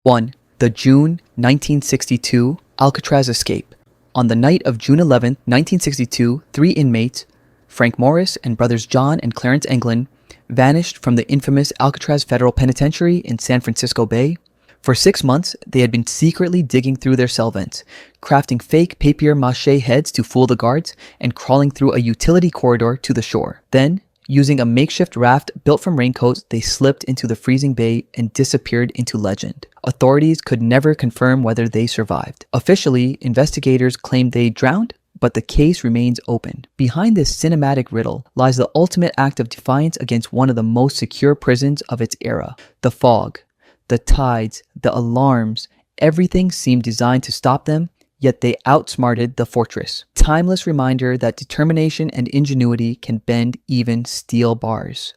1. The June 1962 Alcatraz escape. On the night of June 11, 1962, 3 inmates, Frank Morris and brothers John and Clarence Englund, vanished from the infamous Alcatraz Federal Penitentiary in San Francisco Bay. For 6 months, they had been secretly digging through their cell vents, crafting fake papier-mâché heads to fool the guards, and crawling through a utility corridor to the shore. Then, using a makeshift raft built from raincoats, they slipped into the freezing bay and disappeared into legend. Authorities could never confirm whether they survived. Officially, investigators claimed they drowned, but the case remains open. Behind this cinematic riddle lies the ultimate act of defiance against one of the most secure prisons of its era. The fog, the tides, the alarms, everything seemed designed to stop them, yet they outsmarted the fortress. Timeless reminder that determination and ingenuity can bend even steel bars.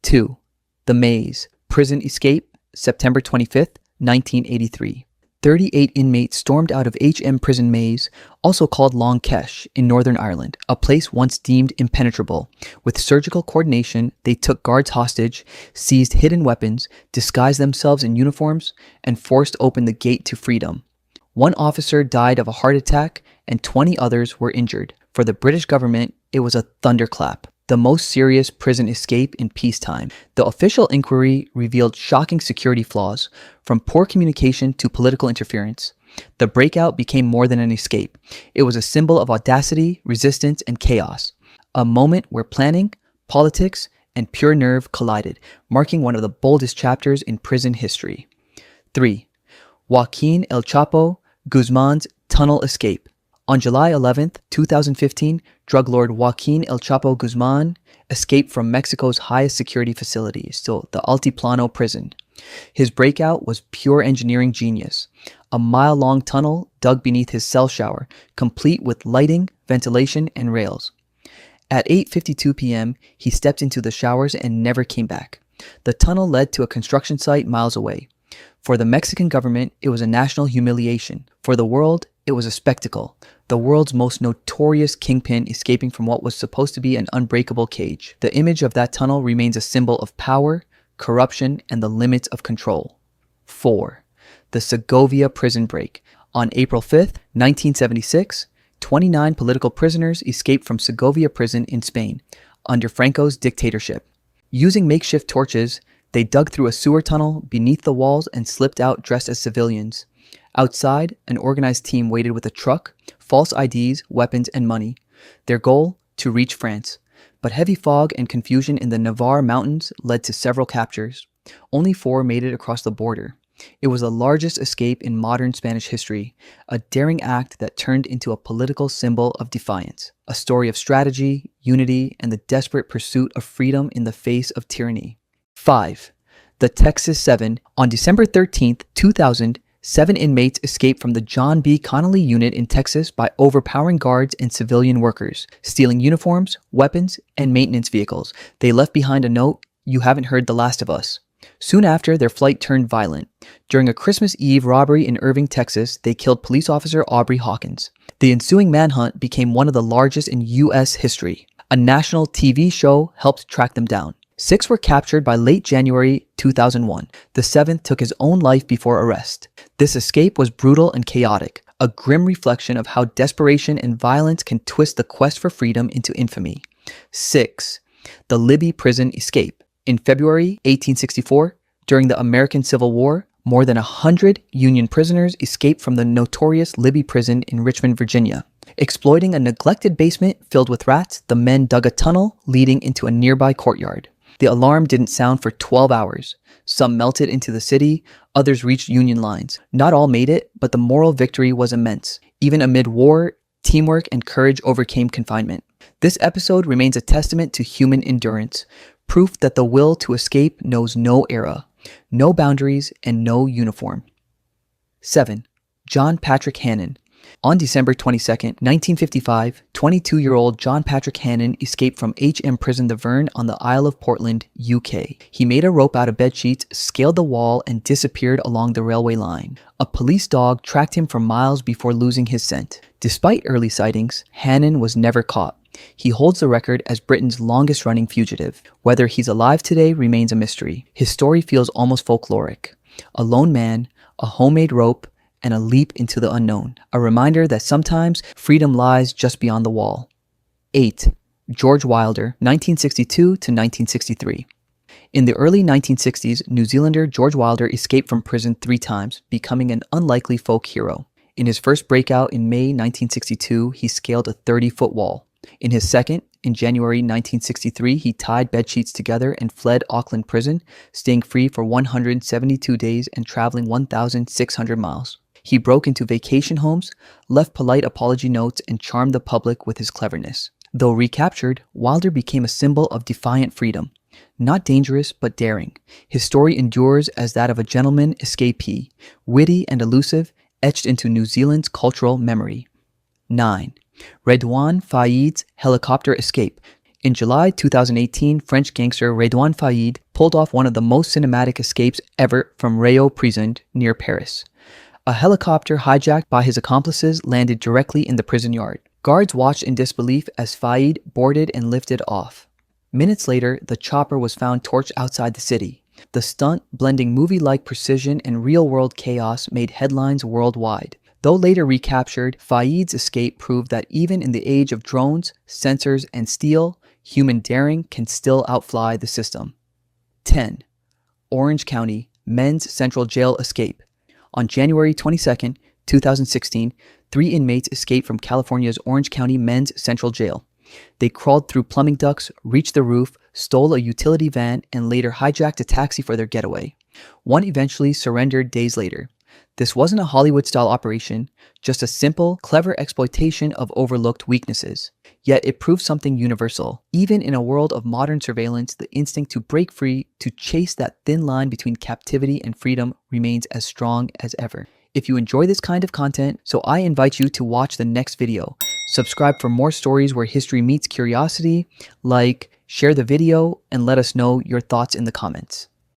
2. The Maze. Prison escape, September 25th, 1983. 38 inmates stormed out of HM Prison Maze, also called Long Kesh, in Northern Ireland, a place once deemed impenetrable. With surgical coordination, they took guards hostage, seized hidden weapons, disguised themselves in uniforms, and forced open the gate to freedom. 1 officer died of a heart attack, and 20 others were injured. For the British government, it was a thunderclap. The most serious prison escape in peacetime. The official inquiry revealed shocking security flaws, from poor communication to political interference. The breakout became more than an escape. It was a symbol of audacity, resistance, and chaos. A moment where planning, politics, and pure nerve collided, marking one of the boldest chapters in prison history. 3. Joaquín El Chapo Guzmán's tunnel escape. On July 11, 2015, drug lord Joaquín El Chapo Guzmán escaped from Mexico's highest security facility, still the Altiplano prison. His breakout was pure engineering genius. A mile-long tunnel dug beneath his cell shower, complete with lighting, ventilation, and rails. At 8:52 p.m., he stepped into the showers and never came back. The tunnel led to a construction site miles away. For the Mexican government, it was a national humiliation. For the world, it was a spectacle. The world's most notorious kingpin escaping from what was supposed to be an unbreakable cage. The image of that tunnel remains a symbol of power, corruption, and the limits of control. 4. The Segovia prison break. On April 5th, 1976, 29 political prisoners escaped from Segovia prison in Spain, under Franco's dictatorship. Using makeshift torches, they dug through a sewer tunnel beneath the walls and slipped out dressed as civilians. Outside, an organized team waited with a truck, false IDs, weapons, and money. Their goal? To reach France. But heavy fog and confusion in the Navarre mountains led to several captures. Only 4 made it across the border. It was the largest escape in modern Spanish history, a daring act that turned into a political symbol of defiance, a story of strategy, unity, and the desperate pursuit of freedom in the face of tyranny. 5. The Texas 7. On December 13, 2000, 7 inmates escaped from the John B. Connolly unit in Texas by overpowering guards and civilian workers, stealing uniforms, weapons, and maintenance vehicles. They left behind a note, "You haven't heard the last of us." Soon after, their flight turned violent. During a Christmas Eve robbery in Irving, Texas, they killed police officer Aubrey Hawkins. The ensuing manhunt became one of the largest in U.S. history. A national TV show helped track them down. 6 were captured by late January 2001. The 7th took his own life before arrest. This escape was brutal and chaotic, a grim reflection of how desperation and violence can twist the quest for freedom into infamy. 6. The Libby prison escape. In February 1864, during the American Civil War, more than 100 Union prisoners escaped from the notorious Libby prison in Richmond, Virginia. Exploiting a neglected basement filled with rats, the men dug a tunnel leading into a nearby courtyard. The alarm didn't sound for 12 hours. Some melted into the city, others reached Union lines. Not all made it, but the moral victory was immense. Even amid war, teamwork and courage overcame confinement. This episode remains a testament to human endurance, proof that the will to escape knows no era, no boundaries, and no uniform. 7. John Patrick Hannan. On December 22, 1955, 22-year-old John Patrick Hannan escaped from HM Prison the Verne on the Isle of Portland, UK. He made a rope out of bedsheets, scaled the wall, and disappeared along the railway line. A police dog tracked him for miles before losing his scent. Despite early sightings, Hannan was never caught. He holds the record as Britain's longest-running fugitive. Whether he's alive today remains a mystery. His story feels almost folkloric. a lone man, a homemade rope, and a leap into the unknown. A reminder that sometimes freedom lies just beyond the wall. 8. George Wilder, 1962 to 1963. In the early 1960s, New Zealander George Wilder escaped from prison 3 times, becoming an unlikely folk hero. In his first breakout in May 1962, he scaled a 30-foot wall. In his second, in January 1963, he tied bedsheets together and fled Auckland prison, staying free for 172 days and traveling 1,600 miles. He broke into vacation homes, left polite apology notes, and charmed the public with his cleverness. Though recaptured, Wilder became a symbol of defiant freedom. Not dangerous, but daring. His story endures as that of a gentleman escapee, witty and elusive, etched into New Zealand's cultural memory. 9. Rédoine Faïd's helicopter escape. In July 2018, French gangster Rédoine Faïd pulled off one of the most cinematic escapes ever from Rio prison near Paris. A helicopter hijacked by his accomplices landed directly in the prison yard. Guards watched in disbelief as Faïd boarded and lifted off. Minutes later, the chopper was found torched outside the city. The stunt, blending movie-like precision and real-world chaos, made headlines worldwide. Though later recaptured, Faïd's escape proved that even in the age of drones, sensors, and steel, human daring can still outfly the system. 10. Orange County Men's Central Jail Escape. On January 22, 2016, 3 inmates escaped from California's Orange County Men's Central Jail. They crawled through plumbing ducts, reached the roof, stole a utility van, and later hijacked a taxi for their getaway. One eventually surrendered days later. This wasn't a Hollywood-style operation, just a simple, clever exploitation of overlooked weaknesses. Yet it proved something universal. Even in a world of modern surveillance, the instinct to break free, to chase that thin line between captivity and freedom, remains as strong as ever. If you enjoy this kind of content, so I invite you to watch the next video. Subscribe for more stories where history meets curiosity, like, share the video, and let us know your thoughts in the comments.